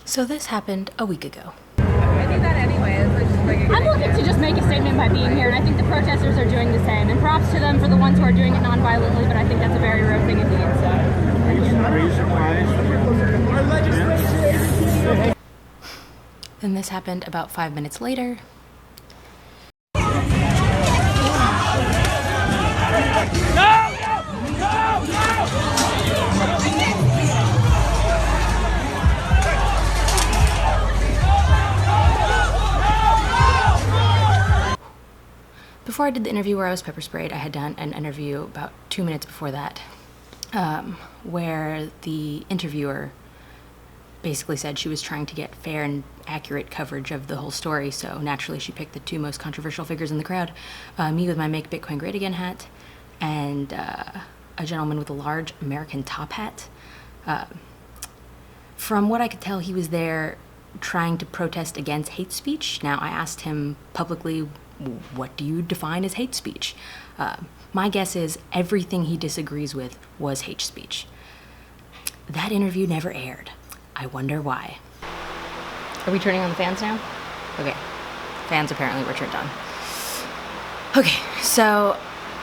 So this happened a week ago. I think that anyway. I'm looking to just make a statement by being here, and I think the protesters are doing the same. And props to them for the ones who are doing it non-violently, but I think that's a very rare thing indeed. Are you surprised? Our legislation. Then this happened about 5 minutes later. Before I did the interview where I was pepper sprayed, I had done an interview about 2 minutes before that, where the interviewer basically said she was trying to get fair and accurate coverage of the whole story, so naturally she picked the two most controversial figures in the crowd, me with my Make Bitcoin Great Again hat, and a gentleman with a large American top hat. From what I could tell, he was there trying to protest against hate speech. Now, I asked him publicly, what do you define as hate speech? My guess is everything he disagrees with was hate speech. That interview never aired. I wonder why. Are we turning on the fans now? Okay. Fans apparently were turned on. Okay, so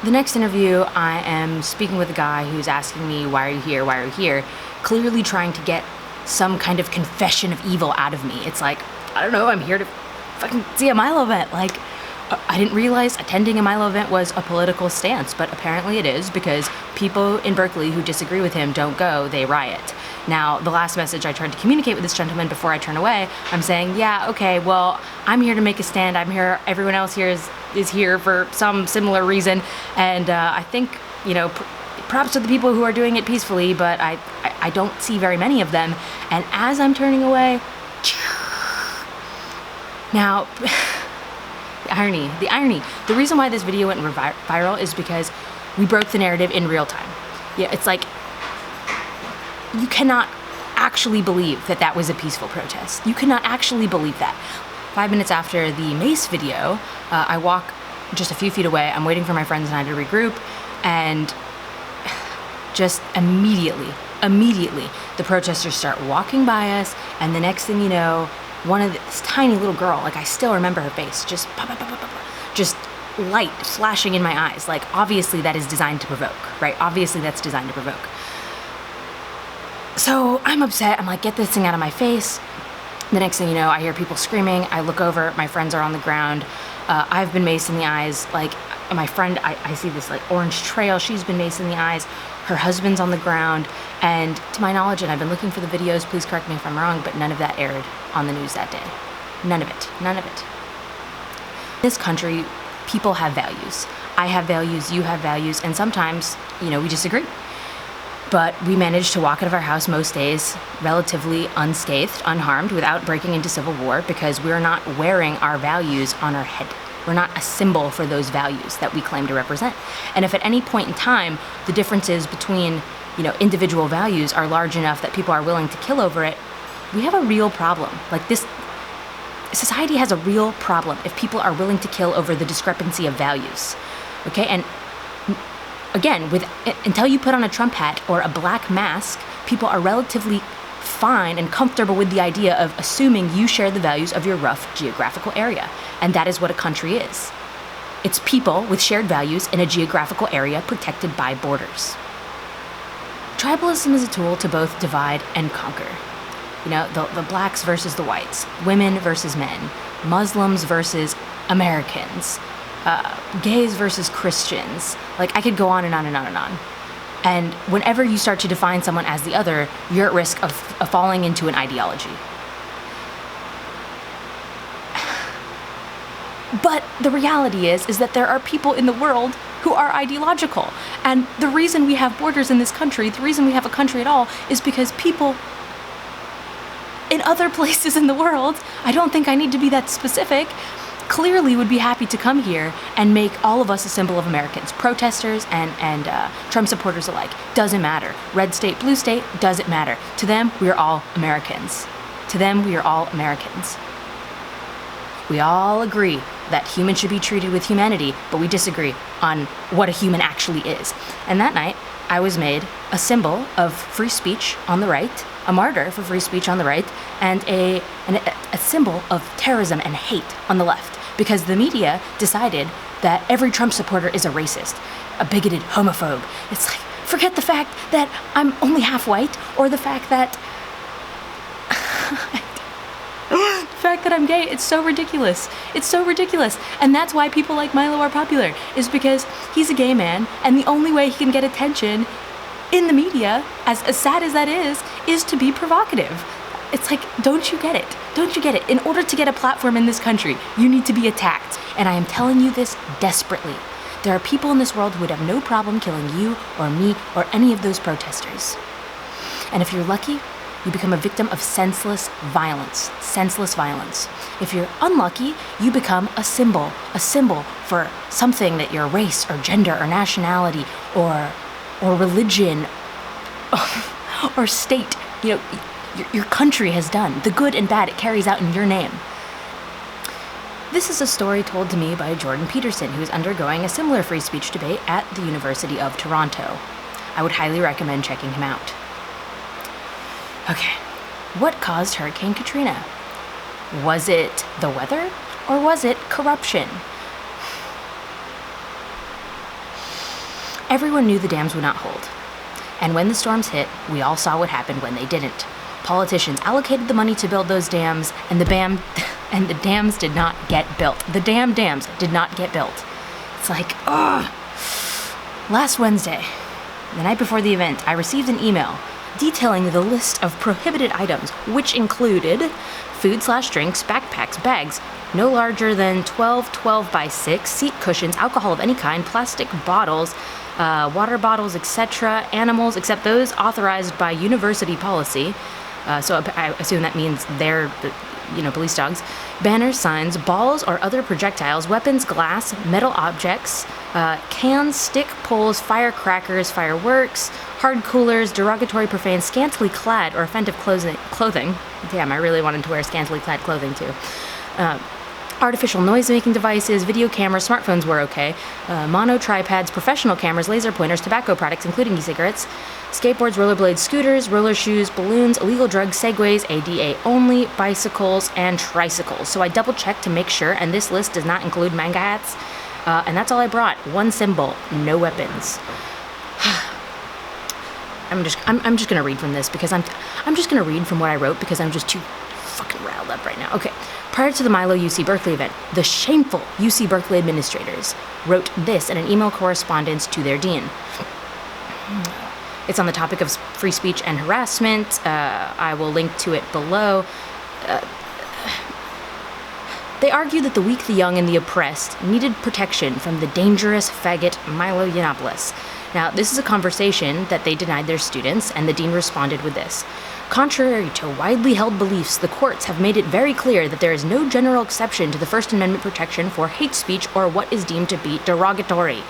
the next interview, I am speaking with a guy who's asking me, why are you here? Why are you here? Clearly trying to get some kind of confession of evil out of me. It's like, I don't know, I'm here to fucking see a Milo event. Like, I didn't realize attending a Milo event was a political stance, but apparently it is, because people in Berkeley who disagree with him don't go, they riot. Now, the last message I tried to communicate with this gentleman before I turn away, I'm saying, yeah, okay, well, I'm here to make a stand. I'm here, everyone else here is here for some similar reason, and I think, you know, props to the people who are doing it peacefully, but I don't see very many of them. And as I'm turning away, now, the irony, the reason why this video went viral is because we broke the narrative in real time. Yeah, it's like, you cannot actually believe that that was a peaceful protest. You cannot actually believe that. 5 minutes after the Mace video, I walk just a few feet away. I'm waiting for my friends and I to regroup, and just immediately, the protesters start walking by us, and the next thing you know, this tiny little girl, like I still remember her face, just just light flashing in my eyes. Like, obviously that is designed to provoke, right? Obviously that's designed to provoke. So I'm upset. I'm like, get this thing out of my face. The next thing you know, I hear people screaming. I look over, my friends are on the ground. I've been maced in the eyes. Like, my friend, I see this like orange trail. She's been maced in the eyes. Her husband's on the ground. And to my knowledge, and I've been looking for the videos, please correct me if I'm wrong, but none of that aired on the news that day. None of it. None of it. This country, people have values. I have values, you have values, and sometimes, you know, we disagree. But we managed to walk out of our house most days relatively unscathed, unharmed, without breaking into civil war, because we're not wearing our values on our head. We're not a symbol for those values that we claim to represent. And if at any point in time the differences between, you know, individual values are large enough that people are willing to kill over it, we have a real problem. Like, this society has a real problem if people are willing to kill over the discrepancy of values. Okay? And again, until you put on a Trump hat or a black mask, people are relatively fine and comfortable with the idea of assuming you share the values of your rough geographical area. And that is what a country is. It's people with shared values in a geographical area protected by borders. Tribalism is a tool to both divide and conquer. You know, the blacks versus the whites, women versus men, Muslims versus Americans, gays versus Christians. Like, I could go on and on and on and on. And whenever you start to define someone as the other, you're at risk of falling into an ideology. But the reality is that there are people in the world who are ideological. And the reason we have borders in this country, the reason we have a country at all, is because people in other places in the world, I don't think I need to be that specific, clearly would be happy to come here and make all of us a symbol of Americans. Protesters and Trump supporters alike. Doesn't matter. Red state, blue state, doesn't matter. To them, we are all Americans. To them, we are all Americans. We all agree that humans should be treated with humanity, but we disagree on what a human actually is. And that night, I was made a symbol of free speech on the right, a martyr for free speech on the right, and a symbol of terrorism and hate on the left, because the media decided that every Trump supporter is a racist, a bigoted homophobe. It's like, forget the fact that I'm only half white, or the fact that I'm gay. It's so ridiculous. It's so ridiculous. And that's why people like Milo are popular, is because he's a gay man, and the only way he can get attention in the media, as sad as that is to be provocative. It's like, don't you get it? Don't you get it? In order to get a platform in this country, you need to be attacked. And I am telling you this desperately. There are people in this world who would have no problem killing you or me or any of those protesters. And if you're lucky, you become a victim of senseless violence. Senseless violence. If you're unlucky, you become a symbol for something that your race or gender or nationality or religion or state, your country has done. The good and bad it carries out in your name. This is a story told to me by Jordan Peterson, who is undergoing a similar free speech debate at the University of Toronto. I would highly recommend checking him out. Okay, what caused Hurricane Katrina? Was it the weather, or was it corruption? Everyone knew the dams would not hold. And when the storms hit, we all saw what happened when they didn't. Politicians allocated the money to build those dams, and the dams did not get built. The damn dams did not get built. It's like, ugh. Last Wednesday, the night before the event, I received an email detailing the list of prohibited items, which included food/drinks, backpacks, bags, no larger than 12 by 6, seat cushions, alcohol of any kind, plastic bottles, water bottles, etc., animals, except those authorized by university policy. So I assume that means they're, police dogs. Banners, signs, balls or other projectiles, weapons, glass, metal objects, cans, stick, poles, firecrackers, fireworks, hard coolers, derogatory, profane, scantily clad or offensive clothing. Damn, I really wanted to wear scantily clad clothing too. Artificial noise-making devices, video cameras, smartphones were okay, mono tripods, professional cameras, laser pointers, tobacco products, including e-cigarettes, skateboards, rollerblades, scooters, roller shoes, balloons, illegal drugs, segways, ADA only, bicycles, and tricycles. So I double-checked to make sure, and this list does not include manga hats, and that's all I brought. One symbol, no weapons. I'm just gonna read from this because I'm just gonna read from what I wrote because I'm just too fucking riled up right now. Okay. Prior to the Milo UC Berkeley event, the shameful UC Berkeley administrators wrote this in an email correspondence to their dean. It's on the topic of free speech and harassment. I will link to it below. They argued that the weak, the young, and the oppressed needed protection from the dangerous faggot Milo Yiannopoulos. Now, this is a conversation that they denied their students, and the dean responded with this. Contrary to widely held beliefs, the courts have made it very clear that there is no general exception to the First Amendment protection for hate speech or what is deemed to be derogatory.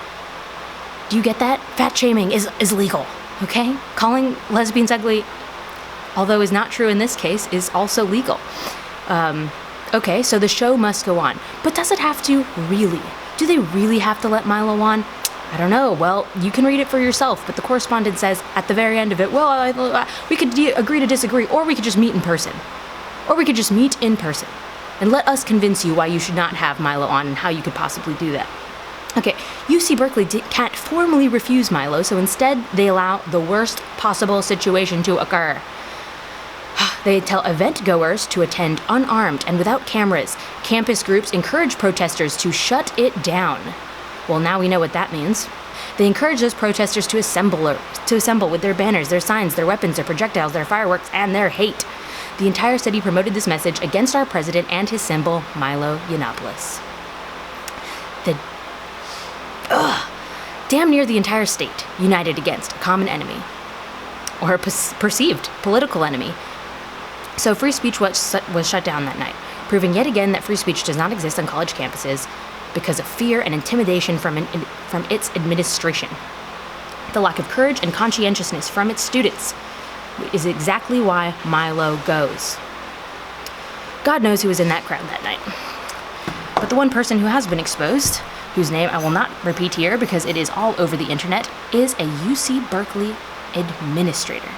Do you get that? Fat shaming is legal, okay? Calling lesbians ugly, although is not true in this case, is also legal. Okay, so the show must go on. But does it have to, really? Do they really have to let Milo on? I don't know. Well, you can read it for yourself, but the correspondent says at the very end of it, well, we could agree to disagree, or we could just meet in person. And let us convince you why you should not have Milo on and how you could possibly do that. Okay, UC Berkeley can't formally refuse Milo, so instead they allow the worst possible situation to occur. They tell event goers to attend unarmed and without cameras. Campus groups encourage protesters to shut it down. Well, now we know what that means. They encourage those protesters to assemble with their banners, their signs, their weapons, their projectiles, their fireworks, and their hate. The entire city promoted this message against our president and his symbol, Milo Yiannopoulos. Damn near the entire state united against a common enemy, or a perceived political enemy. So free speech was shut down that night, proving yet again that free speech does not exist on college campuses because of fear and intimidation from its administration. The lack of courage and conscientiousness from its students is exactly why Milo goes. God knows who was in that crowd that night. But the one person who has been exposed whose name I will not repeat here because it is all over the internet, is a UC Berkeley administrator.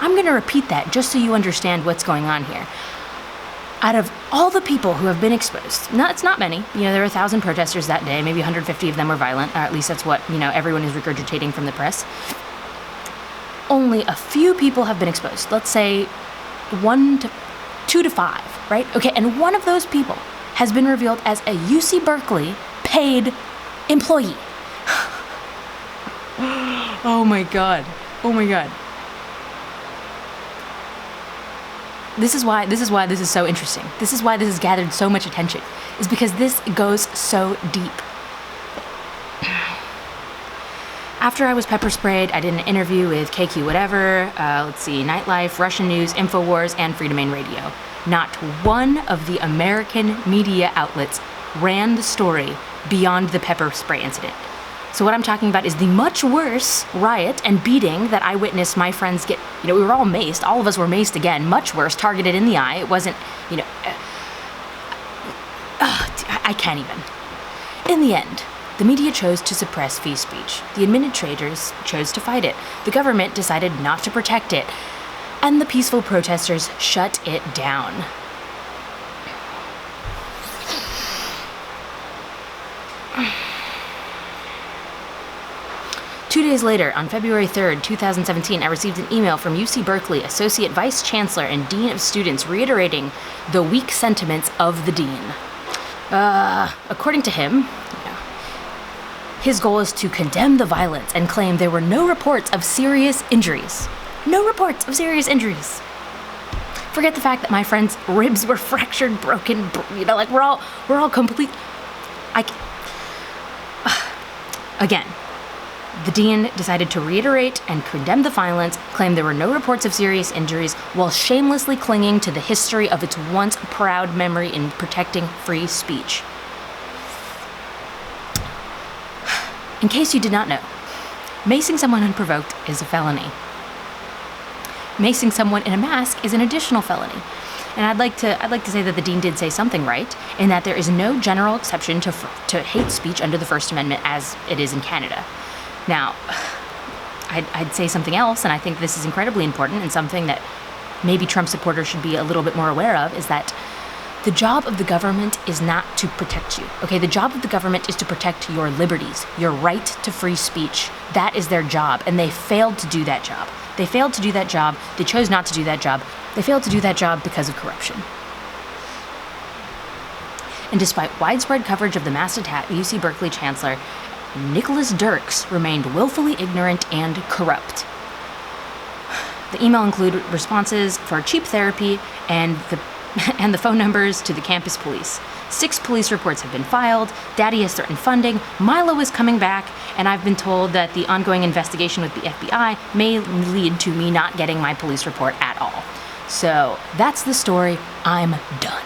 I'm going to repeat that just so you understand what's going on here. Out of all the people who have been exposed, it's not many. There were 1,000 protesters that day. Maybe 150 of them were violent, or at least that's what, everyone is regurgitating from the press. Only a few people have been exposed. Let's say 2 to 5, right? Okay, and one of those people has been revealed as a UC Berkeley paid employee. Oh my God. Oh my God. This is why this is so interesting. This is why this has gathered so much attention, is because this goes so deep. After I was pepper sprayed, I did an interview with KQ whatever, Nightlife, Russian News, InfoWars, and Freedomain Radio. Not one of the American media outlets ran the story beyond the pepper spray incident. So what I'm talking about is the much worse riot and beating that I witnessed my friends get. We were all maced. All of us were maced again. Much worse, targeted in the eye. It wasn't, I can't even. In the end, the media chose to suppress free speech. The administrators chose to fight it. The government decided not to protect it. And the peaceful protesters shut it down. Two days later, on February 3rd, 2017, I received an email from UC Berkeley Associate Vice Chancellor and Dean of Students reiterating the weak sentiments of the dean. According to him, his goal is to condemn the violence and claim there were no reports of serious injuries. No reports of serious injuries. Forget the fact that my friend's ribs were fractured, broken, we're all complete. Again. The dean decided to reiterate and condemn the violence, claim there were no reports of serious injuries, while shamelessly clinging to the history of its once proud memory in protecting free speech. In case you did not know, macing someone unprovoked is a felony. Macing someone in a mask is an additional felony. And I'd like to say that the dean did say something right, in that there is no general exception to hate speech under the First Amendment as it is in Canada. Now, I'd say something else, and I think this is incredibly important and something that maybe Trump supporters should be a little bit more aware of, is that the job of the government is not to protect you. Okay, the job of the government is to protect your liberties, your right to free speech. That is their job, and they failed to do that job. They failed to do that job. They chose not to do that job. They failed to do that job because of corruption. And despite widespread coverage of the mass attack, UC Berkeley Chancellor Nicholas Dirks remained willfully ignorant and corrupt. The email included responses for cheap therapy and the phone numbers to the campus police. 6 police reports have been filed. Daddy has threatened funding. Milo is coming back, and I've been told that the ongoing investigation with the FBI may lead to me not getting my police report at all. So that's the story. I'm done.